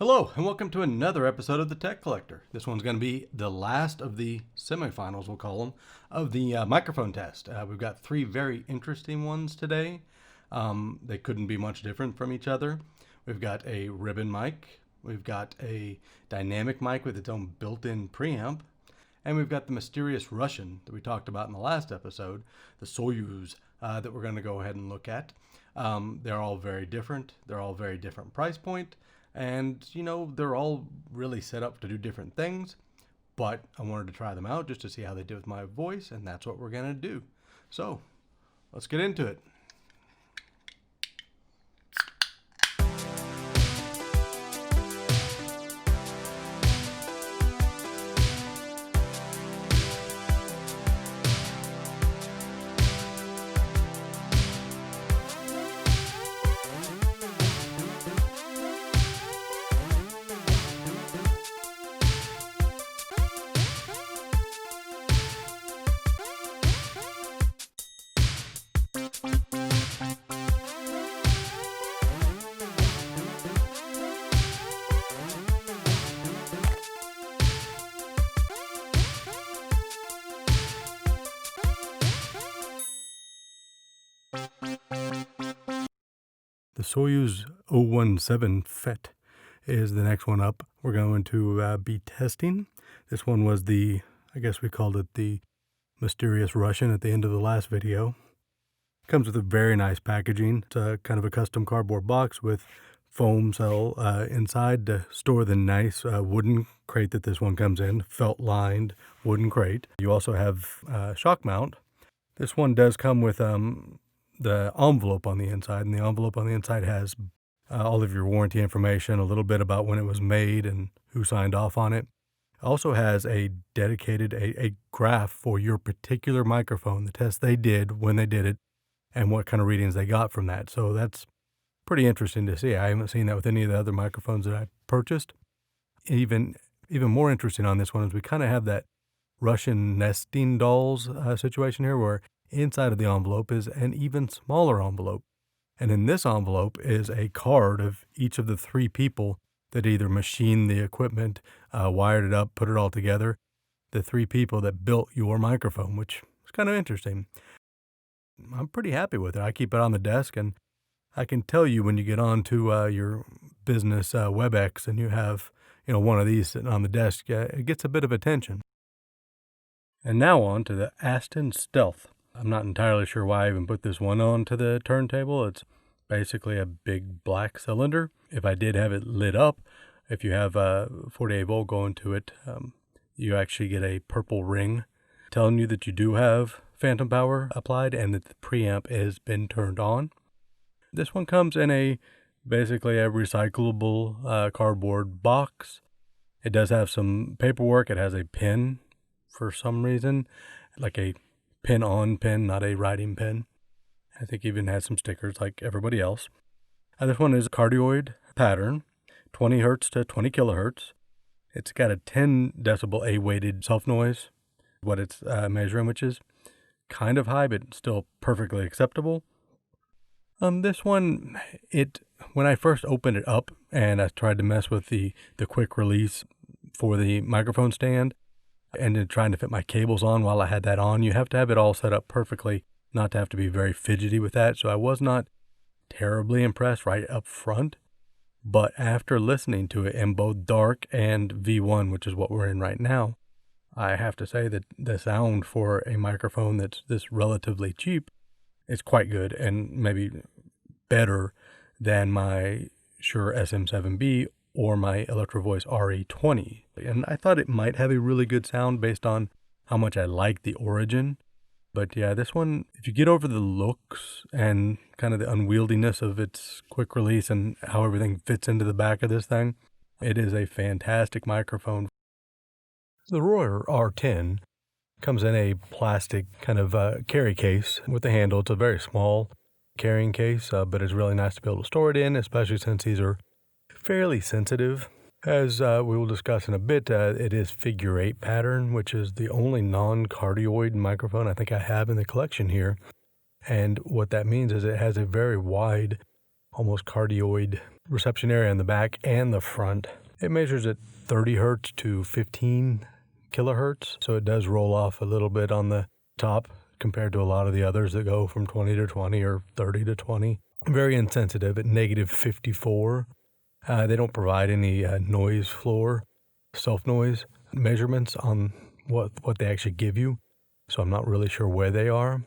Hello, and welcome to another episode of The Tech Collector. This one's going to be the last of the semifinals, we'll call them, of the microphone test. We've got three very interesting ones today. They couldn't be much different from each other. We've got a ribbon mic, we've got a dynamic mic with its own built-in preamp, and we've got the mysterious Russian that we talked about in the last episode, the Soyuz, that we're going to go ahead and look at. They're all very different. They're all very different price point. And, they're all really set up to do different things, but I wanted to try them out just to see how they do with my voice, and that's what we're going to do. So, let's get into it. The Soyuz 017-FET is the next one up. We're going to be testing. This one was I guess we called it the mysterious Russian at the end of the last video. Comes with a very nice packaging. It's a kind of a custom cardboard box with foam cell inside to store the nice wooden crate that this one comes in, felt lined wooden crate. You also have shock mount. This one does come with the envelope on the inside, and the envelope on the inside has all of your warranty information, a little bit about when it was made and who signed off on it. It also has a dedicated a graph for your particular microphone, the test they did, when they did it, and what kind of readings they got from that. So that's pretty interesting to see. I haven't seen that with any of the other microphones that I've purchased. Even more interesting on this one is we kind of have that Russian nesting dolls situation here, where inside of the envelope is an even smaller envelope. And in this envelope is a card of each of the three people that either machined the equipment, wired it up, put it all together. The three people that built your microphone, which is kind of interesting. I'm pretty happy with it. I keep it on the desk, and I can tell you when you get onto your business WebEx and you have one of these sitting on the desk, it gets a bit of attention. And now on to the Aston Stealth. I'm not entirely sure why I even put this one onto the turntable. It's basically a big black cylinder. If I did have it lit up, if you have a 48 volt going to it, you actually get a purple ring telling you that you do have phantom power applied and that the preamp has been turned on. This one comes in basically a recyclable cardboard box. It does have some paperwork. It has a pin for some reason, like a pin-on pin, not a writing pin. I think even has some stickers like everybody else. This one is a cardioid pattern, 20 hertz to 20 kilohertz. It's got a 10 decibel A-weighted self-noise, what it's measuring, which is kind of high, but still perfectly acceptable. This one, when I first opened it up and I tried to mess with the quick release for the microphone stand, and then trying to fit my cables on while I had that on, you have to have it all set up perfectly, not to have to be very fidgety with that. So I was not terribly impressed right up front. But after listening to it in both dark and V1, which is what we're in right now, I have to say that the sound for a microphone that's this relatively cheap is quite good, and maybe better than my Shure SM7B or my Electro Voice RE20. And I thought it might have a really good sound based on how much I like the Origin. But yeah, this one, if you get over the looks and kind of the unwieldiness of its quick release and how everything fits into the back of this thing, it is a fantastic microphone. The Royer R-10 comes in a plastic kind of carry case with the handle. It's a very small carrying case, but it's really nice to be able to store it in, especially since these are fairly sensitive. As we will discuss in a bit, it is figure 8 pattern, which is the only non-cardioid microphone I think I have in the collection here. And what that means is it has a very wide, almost cardioid reception area in the back and the front. It measures at 30 hertz to 15 kilohertz, so it does roll off a little bit on the top compared to a lot of the others that go from 20 to 20 or 30 to 20. Very insensitive at negative 54. They don't provide any noise floor, self-noise measurements on what they actually give you, so I'm not really sure where they are.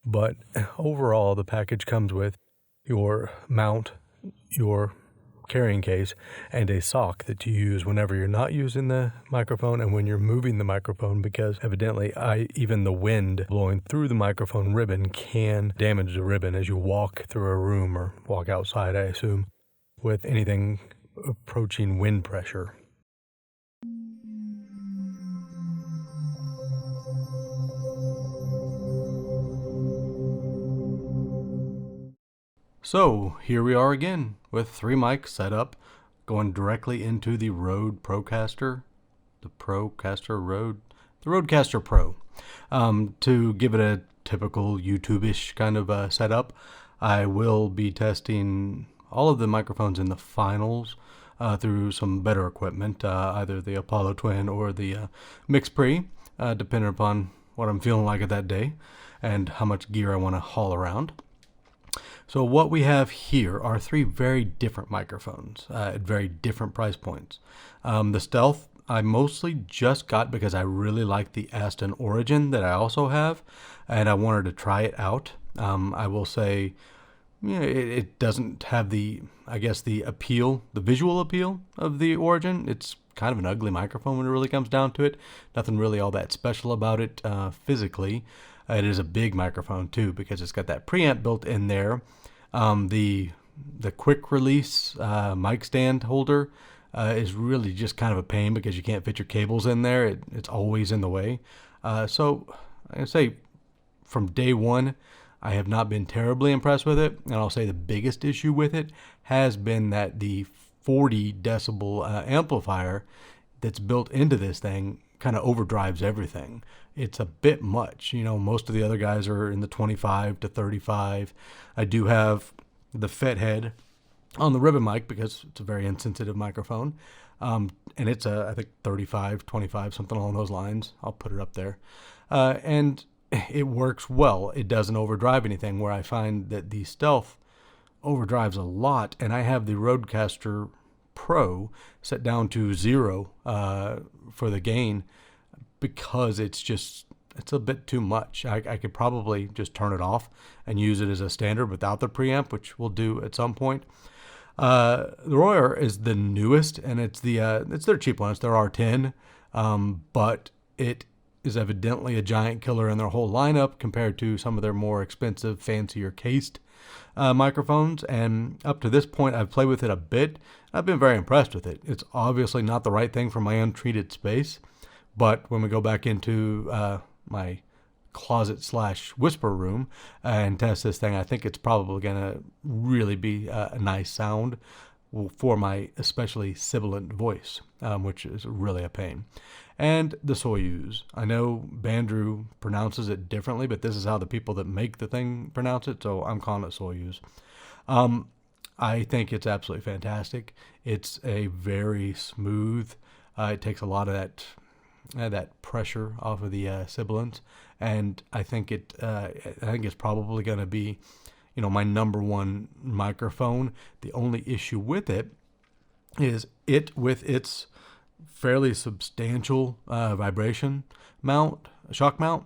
But overall, the package comes with your mount, your carrying case, and a sock that you use whenever you're not using the microphone and when you're moving the microphone, because evidently even the wind blowing through the microphone ribbon can damage the ribbon as you walk through a room or walk outside, I assume, with anything approaching wind pressure. So here we are again with 3 mics set up, going directly into the RODECaster Pro. To give it a typical YouTube-ish kind of setup, I will be testing all of the microphones in the finals through some better equipment, either the Apollo Twin or the Mix Pre, depending upon what I'm feeling like at that day and how much gear I want to haul around. So what we have here are 3 very different microphones at very different price points. The Stealth I mostly just got because I really like the Aston Origin that I also have, and I wanted to try it out. I will say, it doesn't have the appeal, the visual appeal of the Origin. It's kind of an ugly microphone when it really comes down to it. Nothing really all that special about it physically. It is a big microphone too because it's got that preamp built in there. The quick release mic stand holder is really just kind of a pain because you can't fit your cables in there. It's always in the way. So I say from day one, I have not been terribly impressed with it. And I'll say the biggest issue with it has been that the 40 decibel amplifier that's built into this thing kind of overdrives everything. It's a bit much. Most of the other guys are in the 25 to 35. I do have the FET head on the ribbon mic because it's a very insensitive microphone. And it's I think 35, 25, something along those lines. I'll put it up there. And it works well. It doesn't overdrive anything, where I find that the Stealth overdrives a lot. And I have the RODECaster Pro set down to 0 for the gain because it's a bit too much. I could probably just turn it off and use it as a standard without the preamp, which we'll do at some point. The Royer is the newest, and it's their cheap one. It's their R-10, but it is evidently a giant killer in their whole lineup compared to some of their more expensive, fancier cased microphones. And up to this point, I've played with it a bit. I've been very impressed with it. It's obviously not the right thing for my untreated space, but when we go back into my closet/whisper room and test this thing, I think it's probably going to really be a nice sound for my especially sibilant voice, which is really a pain. And the Soyuz. I know Bandrew pronounces it differently, but this is how the people that make the thing pronounce it, so I'm calling it Soyuz. I think it's absolutely fantastic. It's a very smooth, it takes a lot of that pressure off of the sibilants, and I think it's probably going to be, my number one microphone. The only issue with it is with its fairly substantial vibration shock mount.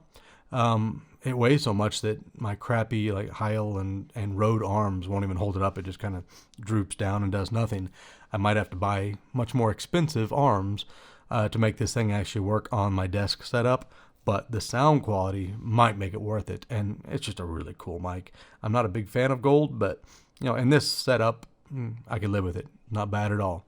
It weighs so much that my crappy Heil and Rode arms won't even hold it up. It just kind of droops down and does nothing. I might have to buy much more expensive arms to make this thing actually work on my desk setup, but the sound quality might make it worth it, and it's just a really cool mic. I'm not a big fan of gold, but in this setup, I can live with it. Not bad at all.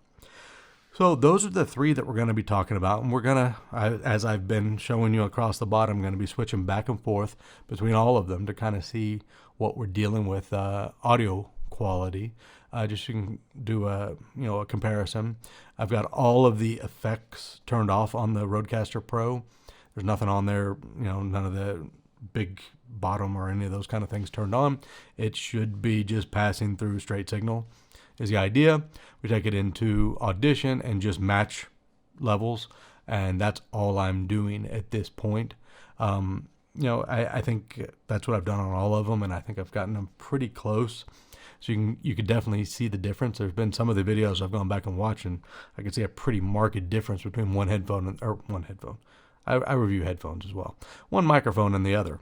So those are the 3 that we're going to be talking about, and we're going to, as I've been showing you across the bottom, I'm going to be switching back and forth between all of them to kind of see what we're dealing with audio quality. Just so you can do a comparison. I've got all of the effects turned off on the RODECaster Pro. There's nothing on there, none of the big bottom or any of those kind of things turned on. It should be just passing through straight signal. is the idea. We take it into Audition and just match levels, and that's all I'm doing at this point. I think that's what I've done on all of them, and I think I've gotten them pretty close. So you could definitely see the difference. There's been some of the videos I've gone back and watched, and I can see a pretty marked difference between one headphone. I review headphones as well. One microphone and the other.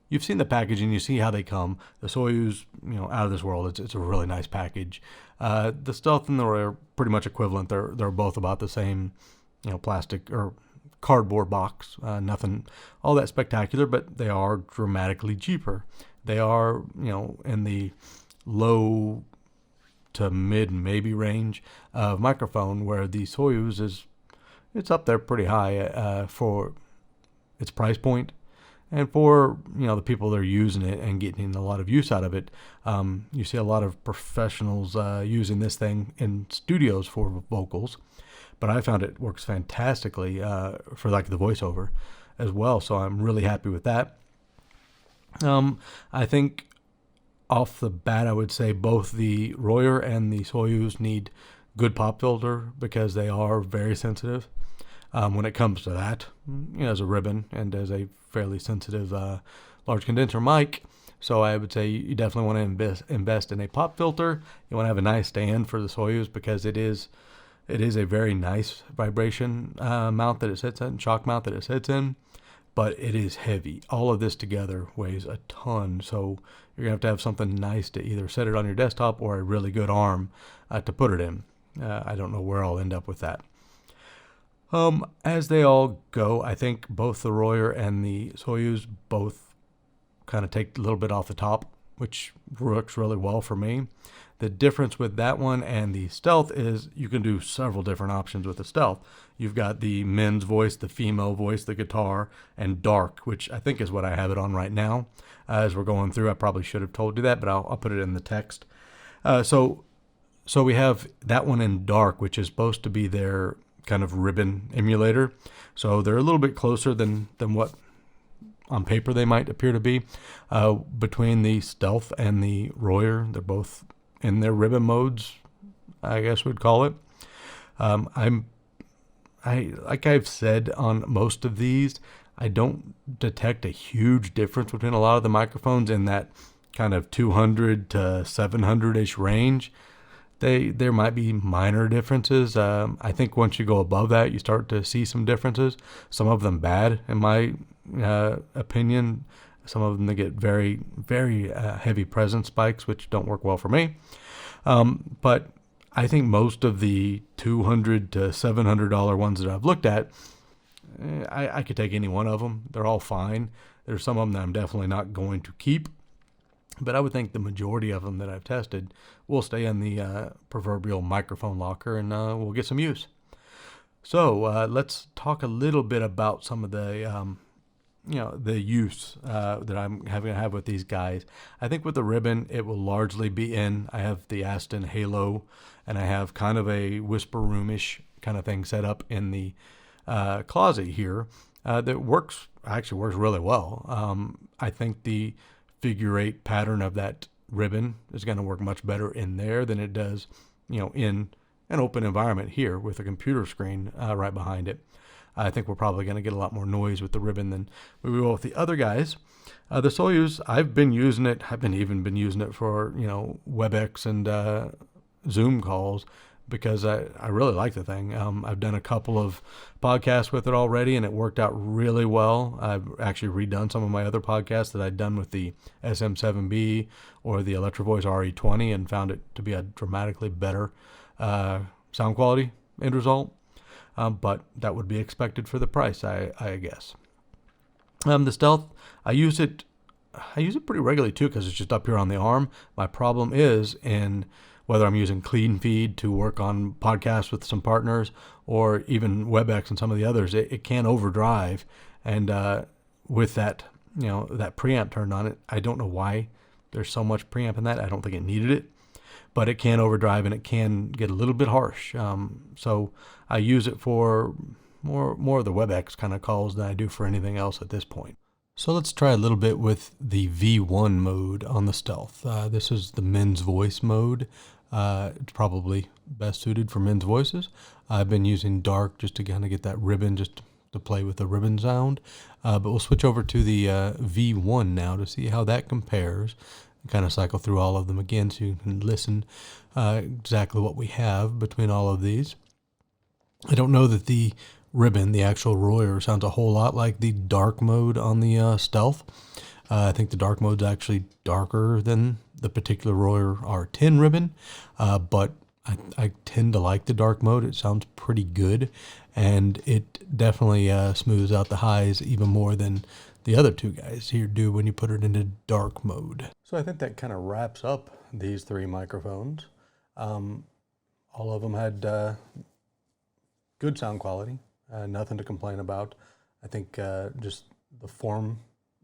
You've seen the packaging. You see how they come. The Soyuz, out of this world. It's a really nice package. The Stealth and the Roy are pretty much equivalent. They're both about the same, plastic or cardboard box. Nothing all that spectacular, but they are dramatically cheaper. They are, in the low to mid maybe range of microphone, where the Soyuz it's up there pretty high for its price point, and for the people that are using it and getting a lot of use out of it. You see a lot of professionals using this thing in studios for vocals, but I found it works fantastically for like the voiceover as well, so I'm really happy with that. I think off the bat, I would say both the Royer and the Soyuz need good pop filter, because they are very sensitive when it comes to that, as a ribbon and as a fairly sensitive large condenser mic. So I would say you definitely want to invest in a pop filter. You want to have a nice stand for the Soyuz, because it is a very nice vibration mount that it sits in, shock mount that it sits in. But it is heavy. All of this together weighs a ton, so you're going to have something nice to either set it on your desktop or a really good arm to put it in. I don't know where I'll end up with that. As they all go, I think both the Royer and the Soyuz both kind of take a little bit off the top, which works really well for me. The difference with that one and the Stealth is you can do several different options with the Stealth. You've got the men's voice, the female voice, the guitar, and dark, which I think is what I have it on right now. As we're going through, I probably should have told you that, but I'll put it in the text. So we have that one in dark, which is supposed to be their kind of ribbon emulator. So they're a little bit closer than what on paper they might appear to be. Between the Stealth and the Royer, they're both in their ribbon modes, I guess we'd call it. Like I've said on most of these, I don't detect a huge difference between a lot of the microphones in that kind of 200 to 700-ish range. There might be minor differences. I think once you go above that, you start to see some differences. Some of them bad, in my opinion. Some of them, they get very, very heavy presence spikes, which don't work well for me. But I think most of the $200 to $700 ones that I've looked at, I could take any one of them. They're all fine. There's some of them that I'm definitely not going to keep. But I would think the majority of them that I've tested will stay in the proverbial microphone locker, and we'll get some use. So let's talk a little bit about some of the the use that I'm having to have with these guys. I think with the ribbon, it will largely be in. I have the Aston Halo, and I have kind of a whisper roomish kind of thing set up in the closet here that actually works really well. I think the figure 8 pattern of that ribbon is going to work much better in there than it does, in an open environment here with a computer screen right behind it. I think we're probably going to get a lot more noise with the ribbon than we will with the other guys. The Soyuz, I've been using it. I've even been using it for, WebEx and Zoom calls, because I really like the thing. I've done a couple of podcasts with it already, and it worked out really well. I've actually redone some of my other podcasts that I'd done with the SM7B or the Electrovoice RE20, and found it to be a dramatically better sound quality end result. But that would be expected for the price, I guess. The Stealth, I use it pretty regularly too, because it's just up here on the arm. My problem is in whether I'm using Clean Feed to work on podcasts with some partners, or even WebEx and some of the others, it can overdrive. And with that, that preamp turned on, I don't know why there's so much preamp in that. I don't think it needed it, but it can overdrive and it can get a little bit harsh. So I use it for more of the WebEx kind of calls than I do for anything else at this point. So let's try a little bit with the V1 mode on the Stealth. This is the men's voice mode. It's probably best suited for men's voices. I've been using dark just to kind of get that ribbon, just to play with the ribbon sound. But we'll switch over to the V1 now to see how that compares. Kind of cycle through all of them again so you can listen exactly what we have between all of these. I don't know that the ribbon, the actual royer, sounds a whole lot like the dark mode on the Stealth. I think the dark mode's actually darker than the particular royer R-10 ribbon, but I tend to like the dark mode. It sounds pretty good, and it definitely smooths out the highs even more than the other two guys here do when you put it into dark mode. So I think that kind of wraps up these three microphones. All of them had good sound quality, nothing to complain about. I think just the form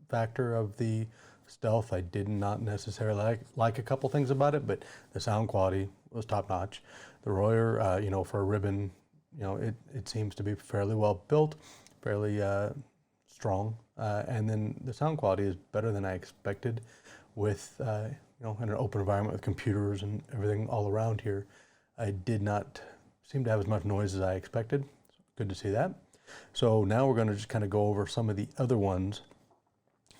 factor of the Stealth, I did not necessarily like a couple things about it, but the sound quality was top notch. The royer, you know, for a ribbon, you know, it seems to be fairly well built, fairly strong, and then the sound quality is better than I expected with, you know, in an open environment with computers and everything all around here. I did not seem to have as much noise as I expected. Good to see that. So now we're going to just kind of go over some of the other ones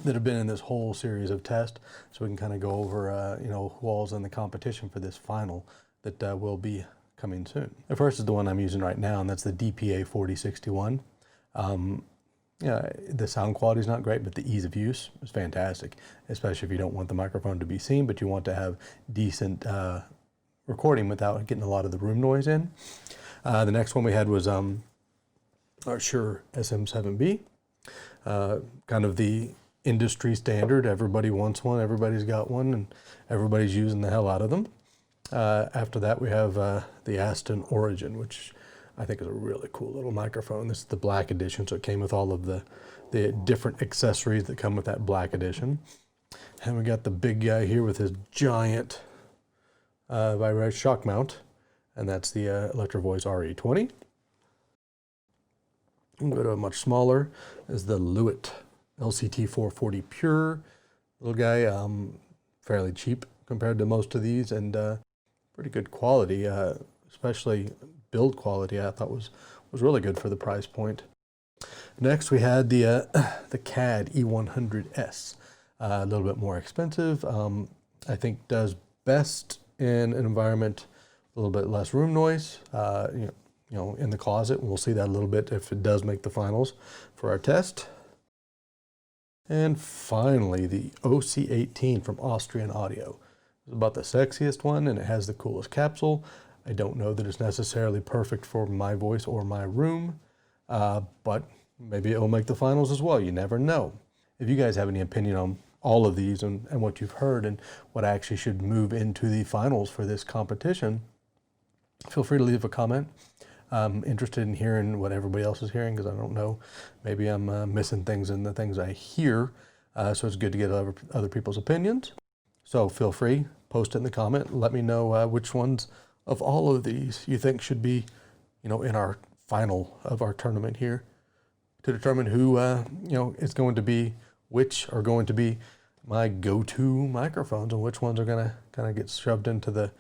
that have been in this whole series of tests, so we can kind of go over, you know, who all's in the competition for this final that will be coming soon. The first is the one I'm using right now, and that's the DPA 4061. Yeah, the sound quality is not great, but the ease of use is fantastic, especially if you don't want the microphone to be seen, but you want to have decent recording without getting a lot of the room noise in. The next one we had was our Shure SM7B, kind of the industry standard. Everybody wants one, everybody's got one, and everybody's using the hell out of them. After that we have the Aston Origin, which I think is a really cool little microphone. This is the black edition, so it came with all of the different accessories that come with that black edition. And we got the big guy here with his giant vibrating shock mount, and that's the Electro Voice RE20. And go to a much smaller, is the Lewitt LCT 440 Pure. Little guy, fairly cheap compared to most of these, and pretty good quality, especially build quality. I thought was really good for the price point. Next we had the CAD E100S, a little bit more expensive. I think does best in an environment a little bit less room noise. You know, in the closet. We'll see that a little bit if it does make the finals for our test. And finally, the OC18 from Austrian Audio. It's about the sexiest one, and it has the coolest capsule. I don't know that it's necessarily perfect for my voice or my room, but maybe it'll make the finals as well. You never know. If you guys have any opinion on all of these and what you've heard and what actually should move into the finals for this competition, feel free to leave a comment. I'm interested in hearing what everybody else is hearing, because I don't know. Maybe I'm missing things in the things I hear, so it's good to get other people's opinions. So feel free, post it in the comment. Let me know which ones of all of these you think should be, you know, in our final of our tournament here, to determine who, you know, is going to be, which are going to be my go-to microphones, and which ones are going to kind of get shoved into the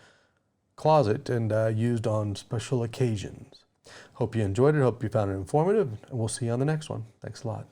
closet and used on special occasions. Hope you enjoyed it. Hope you found it informative, and we'll see you on the next one. Thanks a lot.